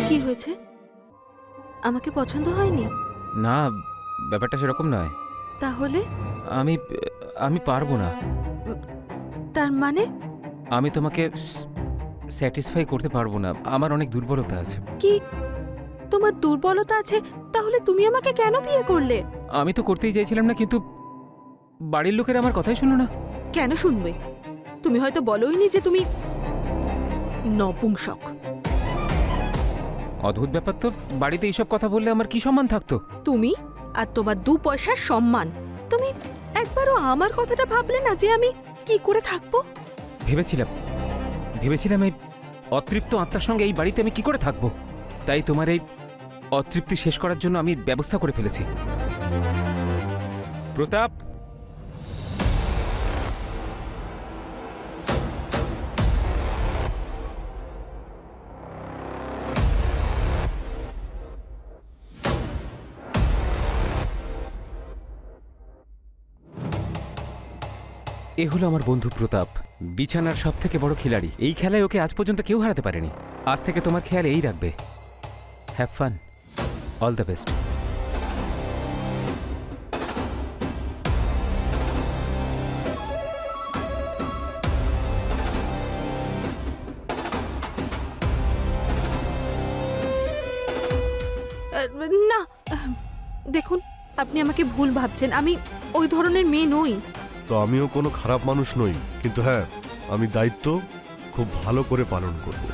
কি হয়েছে? আমাকে পছন্দ হয়নি? না, ব্যাপারটা সেরকম নয়। তাহলে? আমি আমি পারবো না। তার মানে? আমি তোমাকে স্যাটিসফাই করতে পারবো না। আমার অনেক দুর্বলতা আছে। কি তোমার দুর্বলতা আছে? তাহলে তুমি আমাকে কেন বিয়ে করলে? আমি তো করতেই চাইছিলাম না, কিন্তু বাড়ির লোকের আমার কথাই শুনো না। কেন শুনবে? তুমি হয়তো বলোইনি যে তুমি নপুংসক। অদ্ভুত ব্যাপার তো, বাড়িতে এইসব কথা বললে আমার কি সম্মান থাকতো? তুমি আর তোমার 2 পয়সার সম্মান। তুমি একবারও আমার কথাটা ভাবলে না যে আমি কি করে থাকবো? ভেবেছিলাম এই অতৃপ্ত আত্মার সঙ্গে এই বাড়িতে আমি কি করে থাকবো। তাই তোমার এই অতৃপ্তি শেষ করার জন্য আমি ব্যবস্থা করে ফেলেছি। প্রতাপ, এ হলো আমার বন্ধু প্রতাপ, বিছানার সব থেকে বড় খিলাড়ি। এই খেলায় ওকে আজ পর্যন্ত কেউ হারাতে পারেনি। আজ থেকে তোমার খেয়াল এই রাখবে। Have fun, all the best. না, দেখুন, আপনি আমাকে ভুল ভাবছেন। আমি ওই ধরনের মেয়ে নই। তো আমিও কোনো খারাপ মানুষ নই, কিন্তু হ্যাঁ, আমি দায়িত্ব খুব ভালো করে পালন করব।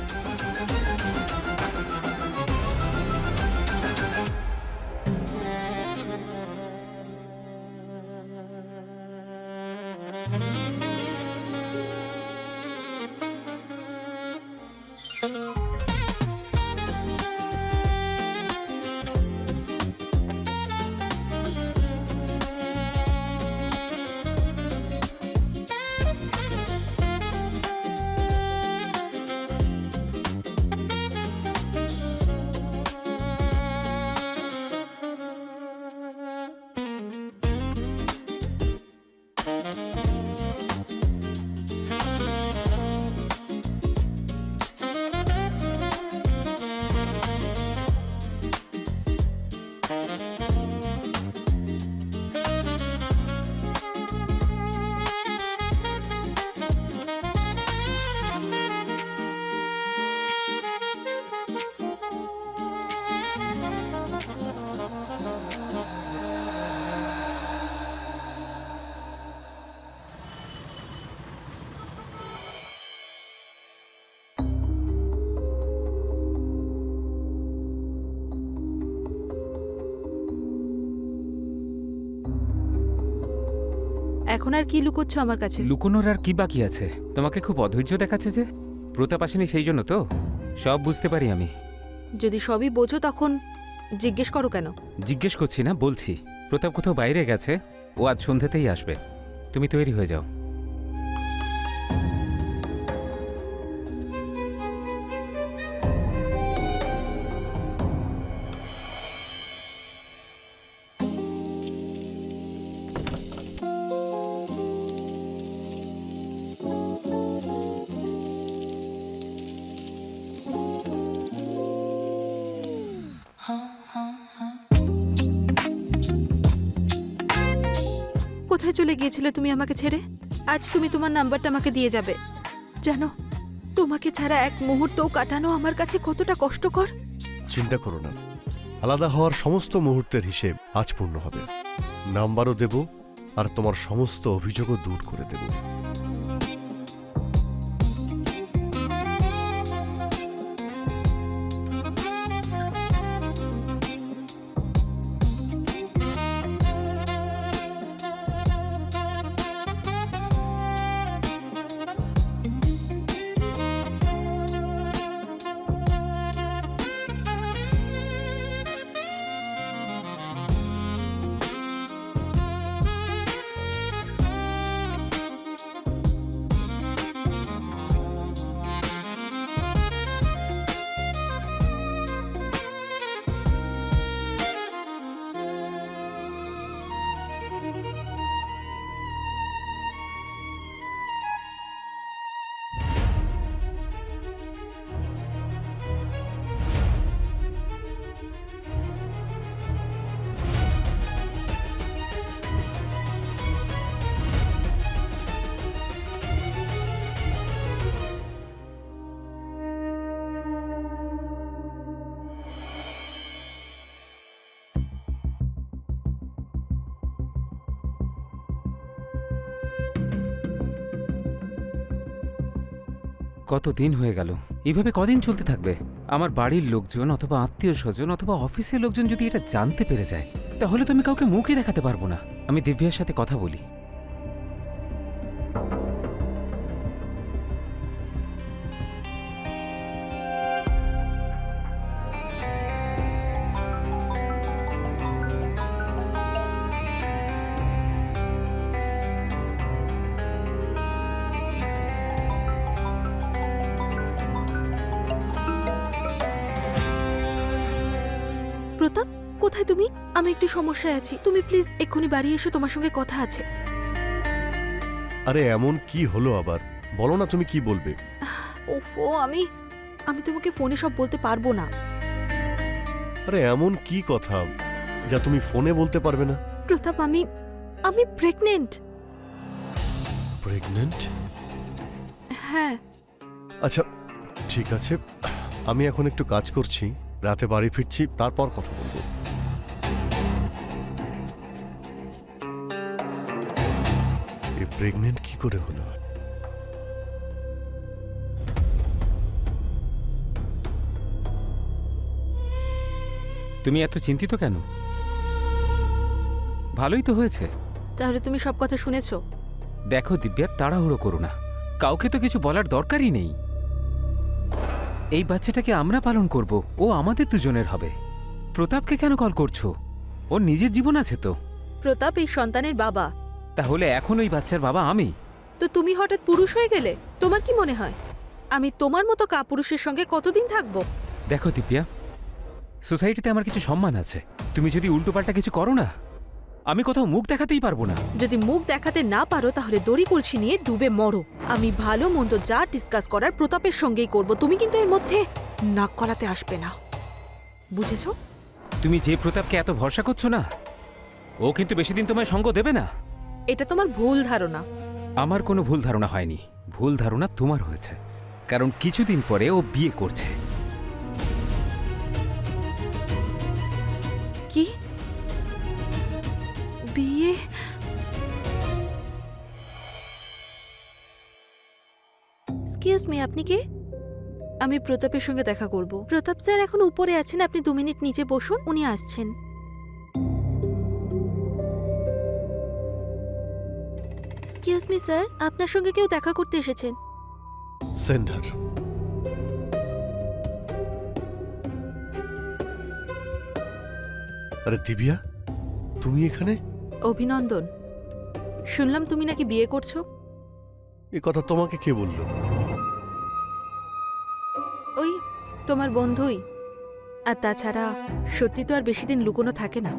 এখন আর কি লুকোচ্ছ আমার কাছে? লুকোনোর আর কি বাকি আছে? তোমাকে খুব অধৈর্য দেখাচ্ছে যে। প্রতাপ আসেনি সেই জন্য তো? সব বুঝতে পারি আমি। যদি সবই বোঝো তখন জিজ্ঞেস করো কেন? জিজ্ঞেস করছি না, বলছি। প্রতাপ কোথাও বাইরে গেছে, ও আজ সন্ধ্যেতেই আসবে। তুমি তৈরি হয়ে যাও। কোথায় চলে গিয়েছিলে তুমি আমাকে ছেড়ে? আজ তুমি তোমার নাম্বারটা আমাকে দিয়ে যাবে। জানো, তোমাকে ছাড়া এক মুহূর্তও কাটানো আমার কাছে কতটা কষ্টকর। চিন্তা করো না, আলাদা হওয়ার সমস্ত মুহূর্তের হিসেব আজ পূর্ণ হবে। নাম্বারও দেব, আর তোমার সমস্ত অভিযোগও দূর করে দেব। কত দিন হয়ে গেল, এইভাবে কদিন চলতে থাকবে? আমার বাড়ির লোকজন অথবা আত্মীয় স্বজন অথবা অফিসের লোকজন যদি এটা জানতে পেরে যায়, তাহলে তো আমি কাউকে মুখই দেখাতে পারবো না। আমি দিব্যার সাথে কথা বলি। প্রতাপ, কোথায় তুমি? আমি একটু সমস্যায় আছি, তুমি প্লিজ এক্ষুনি বাড়ি এসো, তোমার সঙ্গে কথা আছে। আরে এমন কি হলো আবার? বলো না তুমি কি বলবে। ওফো, আমি আমি তোমাকে ফোনে সব বলতে পারবো না। আরে এমন কি কথা যা তুমি ফোনে বলতে পারবে না? প্রতাপ, আমি আমি প্রেগনেন্ট। প্রেগনেন্ট? হ্যাঁ। আচ্ছা ঠিক আছে, আমি এখন একটু কাজ করছি, রাতে বাড়ি ফিরছি, তারপর কথা বলবো। এ প্রেগনেন্ট কি করে হলো? তুমি এত চিন্তিত কেন? ভালোই তো হয়েছে। তাহলে তুমি সব কথা শুনেছো? দেখো দিব্যা, তাড়াহুড়ো করো না, কাউকে তো কিছু বলার দরকারই নেই। এই বাচ্চাটাকে আমরা পালন করব, ও আমাদের দুজনের হবে। প্রতাপকে কেন কল করছো? ওর নিজের জীবন আছে তো। প্রতাপ এই সন্তানের বাবা। তাহলে এখন ওই বাচ্চার বাবা আমি। তো তুমি হঠাৎ পুরুষ হয়ে গেলে? তোমার কি মনে হয় আমি তোমার মতো কাপুরুষের সঙ্গে কতদিন থাকবো? দেখো দিব্যা, সোসাইটিতে আমার কিছু সম্মান আছে। তুমি যদি উল্টোপাল্টা কিছু করো না, আমি কোথাও মুখ দেখাতেই পারবো না। যদি মুখ দেখাতে না পারো তাহলে দড়ি কলসি নিয়ে ডুবে মরো। আমি ভালো মন্দ যা ডিসকাস করার প্রতাপের সঙ্গেই করব, তুমি কিন্তু এর মধ্যে নাক গলাতে আসবে না, বুঝেছো? তুমি যে প্রতাপকে এত ভরসা করছো না, ও কিন্তু বেশি দিন তোমায় সঙ্গ দেবে না। এটা তোমার ভুল ধারণা। আমার কোনো ভুল ধারণা হয়নি, ভুল ধারণা তোমার হয়েছে। কারণ কিছুদিন পরে ও বিয়ে করছে। কি? বিয়ে? এক্সকিউজ মি, আপনি কে? আমি প্রতাপের সঙ্গে দেখা করব। প্রতাপ স্যার এখন উপরে আছেন, আপনি 2 মিনিট নিচে বসুন, উনি আসছেন। এক্সকিউজ মি স্যার, আপনার সঙ্গে কেউ দেখা করতে এসেছেন। সেন্ডার। আরে দিব্যা, তুমি এখানে? অভিনন্দন, শুনলাম তুমি নাকি বিয়ে করছো। এ কথা তোমাকে কে বললো? ওই তোমার বন্ধুই। আর তাছাড়া সত্যি তো আর বেশি দিন লুকোনো থাকে না।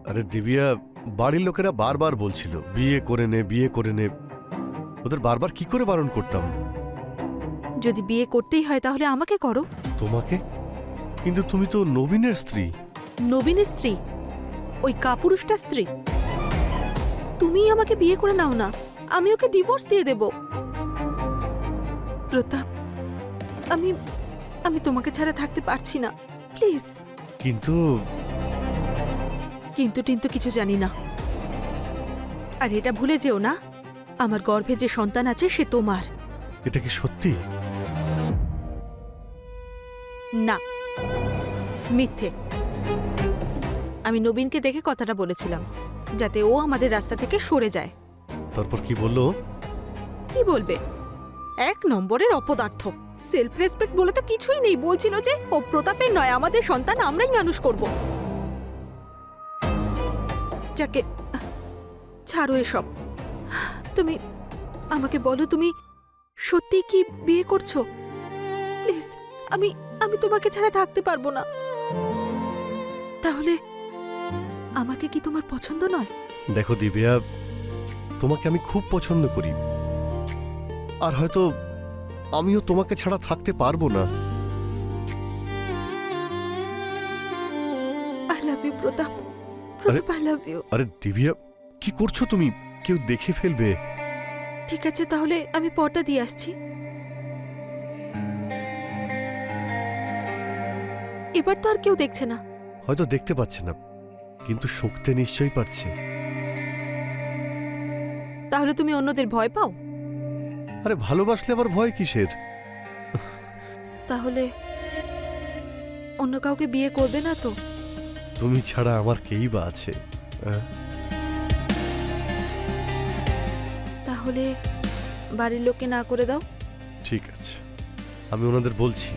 আরে দিব্যা, বাড়ির লোকেরা বারবার বলছিল বিয়ে করে নে, বিয়ে করে নে। ওদের বারবার কি করে বারণ করতাম? যদি বিয়ে করতেই হয় তাহলে আমাকে করো। তোমাকে? কিন্তু তুমি তো নবীনের স্ত্রী। নবীনের স্ত্রী? ওই কাপুরুষটা স্ত্রী? তুমিই আমাকে বিয়ে করে নাও না, আমি ওকে ডিভোর্স দিয়ে দেব। প্রতাপ, আমি আমি তোমাকে ছাড়া থাকতে পারছি না, প্লিজ। কিন্তু কিন্তু টিন্তু কিছু জানি না। আর এটা ভুলে যেও না, আমার গর্ভে যে সন্তান আছে সে তোমার। এটা কি সত্যি? না, মিথ্যে। আমি নবীনকে দেখে কথাটা বলেছিলাম, যাতে ও আমাদের রাস্তা থেকে সরে যায়। তারপর কি বললো? কি বলবে? 1 নম্বরের অপদার্থ। সেলফ রেসপেক্ট বলে তো কিছুই নেই। বলছিল যে ও প্রতাপের নয়, আমাদের সন্তান আমরাই মানুষ করব। যাকে ছাড়ো এসব। তুমি আমাকে বলো, তুমি সত্যি কি বিয়ে করছো? প্লিজ, আমি আমি তোমাকে ছাড়া থাকতে পারবো না। তাহলে আমাকে কি তোমার পছন্দ নয়? দেখো দিব্যা, তোমাকে আমি খুব পছন্দ করি, আর হয়তো আমিও তোমাকে ছাড়া থাকতে পারবো না। I love you Pratap. Pratap, I love you. আরে দিব্যা, কি করছো তুমি? কেউ দেখে ফেলবে। ঠিক আছে, তাহলে আমি পর্দা দিয়ে আসছি। এবার তো আর কেউ দেখছে না। হয়তো দেখতে পাচ্ছে না, কিন্তু শুঁকতে নিশ্চয়ই পারছে। তাহলে তুমি অন্যদের ভয় পাও? আরে ভালোবাসলে আবার ভয় কিসের? তাহলে অন্য কাউকে বিয়ে করবে না তো? তুমি ছাড়া আমার কেই বা আছে? হ্যাঁ? তাহলে বাড়ির লোককে না করে দাও। ঠিক আছে, আমি ওনাদের বলছি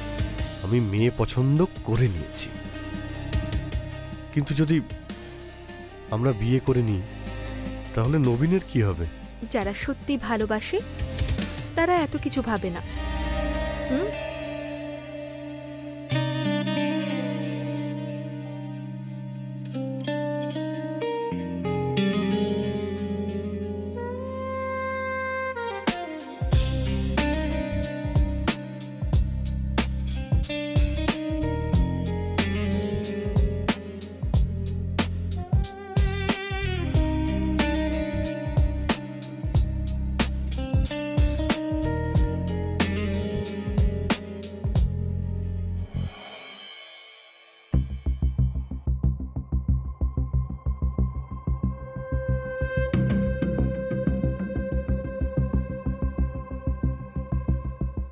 আমি মেয়ে পছন্দ করে নিয়েছি। কিন্তু যদি আমরা বিয়ে করে নিই তাহলে নবীনের কি হবে? যারা সত্যি ভালোবাসে তারা এত কিছু ভাবে না। হুম?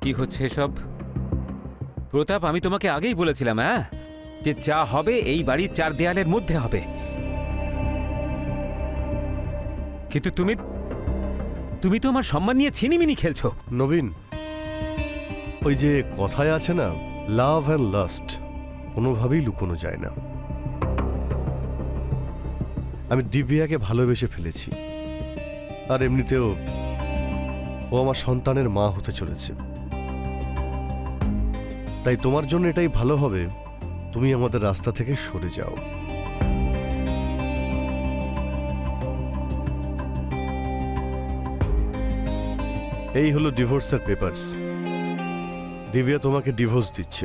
কি হচ্ছে এসব? প্রতাপ, আমি তোমাকে আগেই বলেছিলাম হ্যাঁ, যে যা হবে এই বাড়ির চার দেয়ালের মধ্যে হবে। কিন্তু তুমি তো আমার সম্মান নিয়ে ছিনিমিনি খেলছো। নবীন, ওই যে কথায় আছে না, লাভ অ্যান্ড লাস্ট কোনোভাবেই লুকোনো যায় না। আমি দিব্যাকে ভালোবেসে ফেলেছি, আর এমনিতেও ও আমার সন্তানের মা হতে চলেছে। তাই তোমার জন্য এটাই ভালো হবে তুমি আমাদের রাস্তা থেকে সরে যাও। এই হলো ডিভোর্সের পেপারস। দিব্যা তোমাকে ডিভোর্স দিচ্ছে।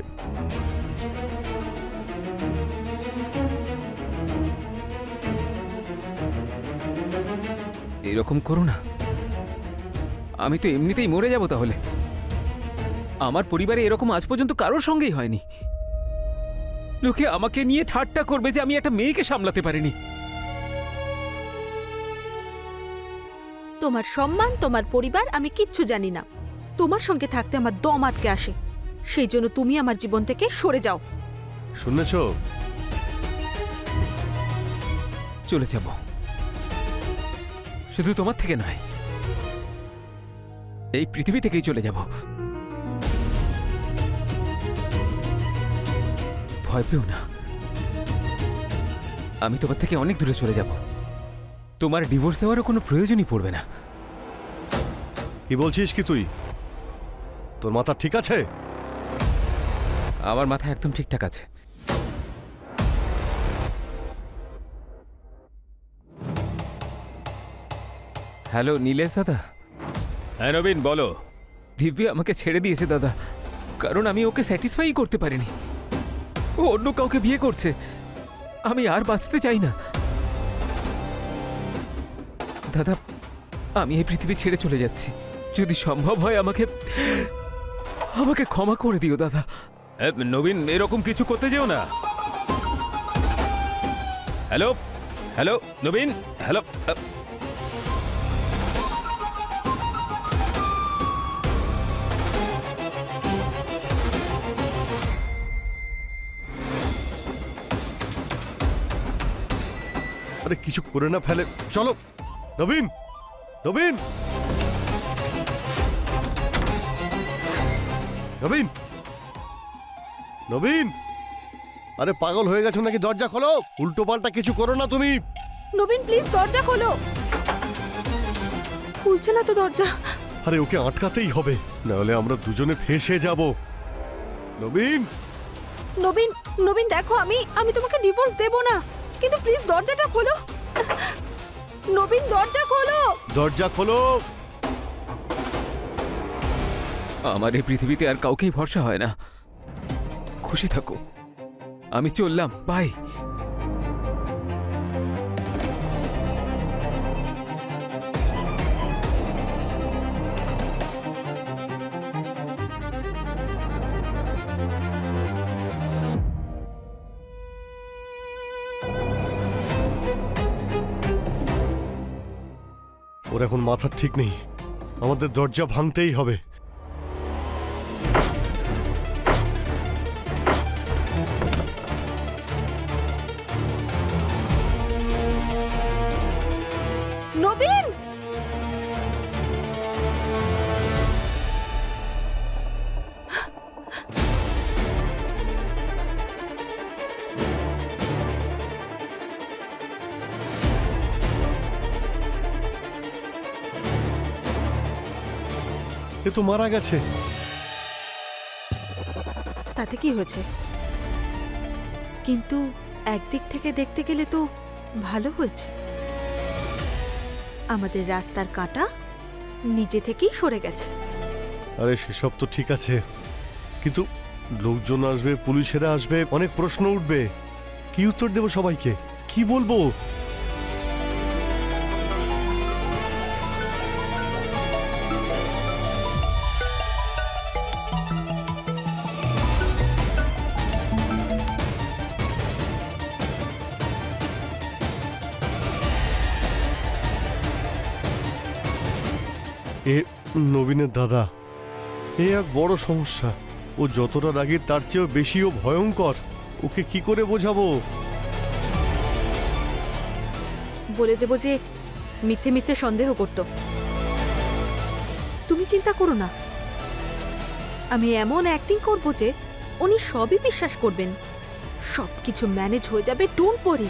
এরকম করো না, আমি তো এমনিতেই মরে যাব তাহলে। আমার পরিবারে এরকম আজ পর্যন্ত কারোর সঙ্গেই হয়নি। লোকে আমাকে নিয়ে ঠাট্টা করবে যে আমি একটা মেয়েকে সামলাতে পারিনি। তোমার সম্মান, তোমার পরিবার আমি কিচ্ছু জানি না। তোমার সঙ্গে থাকতে আমার দম আটকে আসে। সেই জন্য তুমি আমার জীবন থেকে সরে যাও। শুনেছ? চলে যাব, শুধু তোমার থেকে নয়, এই পৃথিবী থেকেই চলে যাব। ভয় পেও না, আমি তোমার থেকে অনেক দূরে চলে যাব। তোমার ডিভোর্স দেওয়ারও কোনো প্রয়োজনই পড়বে না। কি বলছিস কি তুই? তোর মাথা ঠিক আছে? আমার মাথা একদম ঠিকঠাক আছে। হ্যালো নীলেশ দাদা। হ্যাঁ নবীন, বলো। দিব্যা আমাকে ছেড়ে দিয়েছে দাদা, কারণ আমি ওকে স্যাটিসফাই করতে পারিনি। ও অন্য কাউকে বিয়ে করছে। আমি আর বাঁচতে চাই না দাদা। আমি এই পৃথিবী ছেড়ে চলে যাচ্ছি। যদি সম্ভব হয় আমাকে ক্ষমা করে দিও দাদা। নবীন, এরকম কিছু করতে যেও না। হ্যালো হ্যালো নবীন, হ্যালো। আরে কিছু করে না ফেলে। চলো নবীন, নবীন, নবীন, নবীন, আরে পাগল হয়ে গেছো নাকি? দরজা খোলো। উল্টো পাল্টা কিছু করো না তুমি। নবীন প্লিজ দরজা খোলো। খুলছে না তো দরজা। আরে ওকে আটকাতেই হবে, না হলে আমরা দুজনে ফেঁসে যাব। নবীন, নবীন, নবীন দেখো, আমি তোমাকে ডিভোর্স দেব না, কিন্তু প্লিজ দরজাটা খোলো। নবীন দরজা খোলো। দরজা খোলো। আমার এই পৃথিবীতে আর কাউকেই ভরসা হয় না। খুশি থাকো, আমি চললাম, বাই। ওর এখন মাথার ঠিক নেই, আমাদের দরজা ভাঙতেই হবে। নবীন, এ তো মারা গেছে। তাতে কি হয়েছে? কিন্তু একদিক থেকে দেখতে গেলে তো ভালো হয়েছে। আমাদের রাস্তার কাঁটা নিজে থেকেই সরে গেছে। আরে সেসব তো ঠিক আছে, কিন্তু লোকজন আসবে, পুলিশেরা আসবে, অনেক প্রশ্ন উঠবে। কি উত্তর দেব সবাইকে? কি বলবো? এ নবীনের দাদা, এ এক বড় সমস্যা। ও যতটা রাগী তার চেয়েও বেশিও ভয়ঙ্কর। ওকে কি করে বোঝাবো? বলে দেব যে মিথ্যে মিথ্যে সন্দেহ করত। তুমি চিন্তা করো না, আমি এমন অ্যাক্টিং করব যে উনি সবই বিশ্বাস করবেন। সবকিছু ম্যানেজ হয়ে যাবে, ডোন্ট ওয়ারি।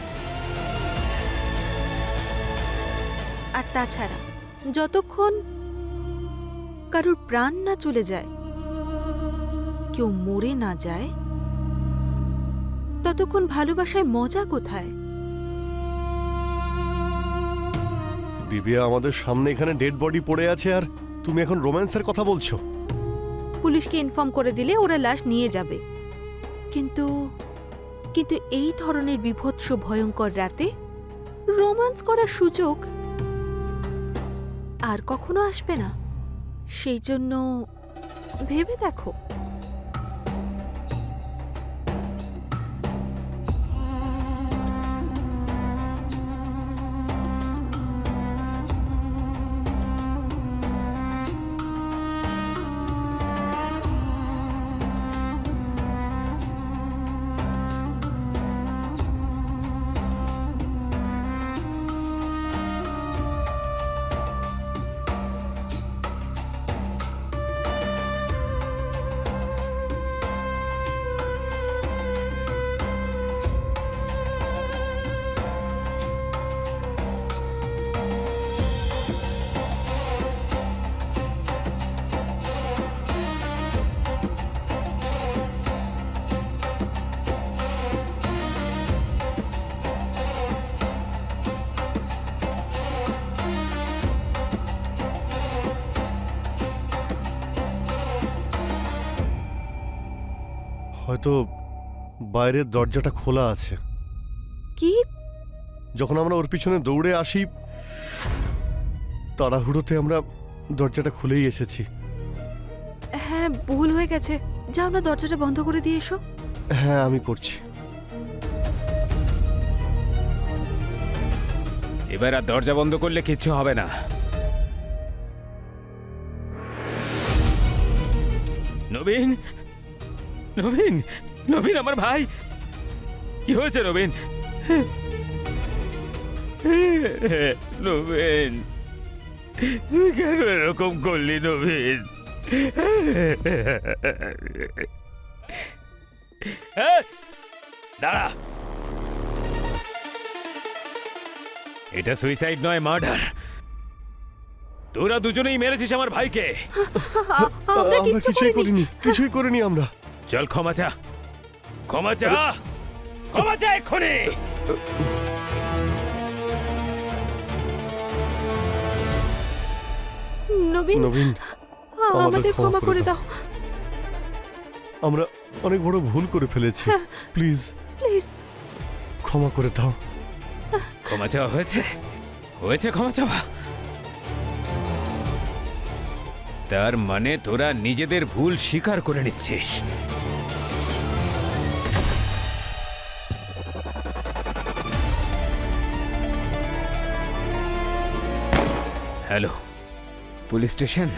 আর তাছাড়া যতক্ষণ কারোর প্রাণ না চলে যায়, কেউ মরে না যায়, ততক্ষণ ভালোবাসায় মজা কোথায়? দিব্যা, আমাদের সামনে এখানে ডেড বডি পড়ে আছে আর তুমি এখন রোম্যান্সের কথা বলছো? পুলিশকে ইনফর্ম করে দিলে ওরা লাশ নিয়ে যাবে। কিন্তু কিন্তু এই ধরনের বিভৎস ভয়ঙ্কর রাতে রোম্যান্স করার সুযোগ আর কখনো আসবে না। সেই জন্য ভেবে দেখো। হয়তো বাইরের দরজাটা খোলা আছে। কি? যখন আমরা ওর পিছনে দৌড়ে আসি, তাড়াহুড়োতে আমরা দরজাটা খুলেই এসেছি। হ্যাঁ, ভুল হয়ে গেছে। যাও না, দরজাটা বন্ধ করে দিয়ে এসো। হ্যাঁ, আমি করছি। এবার আর দরজা বন্ধ করলে কিচ্ছু হবে না। নবীন, নবীন, নবীন আমার ভাই, কি হয়েছে নবীন? নবীন, তুই কেন এরকম করলি নবীন? দাঁড়া, এটা সুইসাইড নয়, মার্ডার। তোরা দুজনেই মেরেছিস আমার ভাইকে। আমরা আমরা কিচ্ছু কিছুই করিনি। করিনি, কিছুই করিনি আমরা। চল ক্ষমা চা, ক্ষমা চা, ক্ষমা চা এক্ষুনি। নবীন, নবীন, আমাদের ক্ষমা করে দাও। আমরা অনেক বড় ভুল করে ফেলেছি। Please please. ক্ষমা করে দাও। ক্ষমা চাওয়া হয়েছে, হয়েছে ক্ষমা চাওয়া। তার মানে তোরা নিজেদের ভুল স্বীকার করে নিচ্ছিস। Hello, police station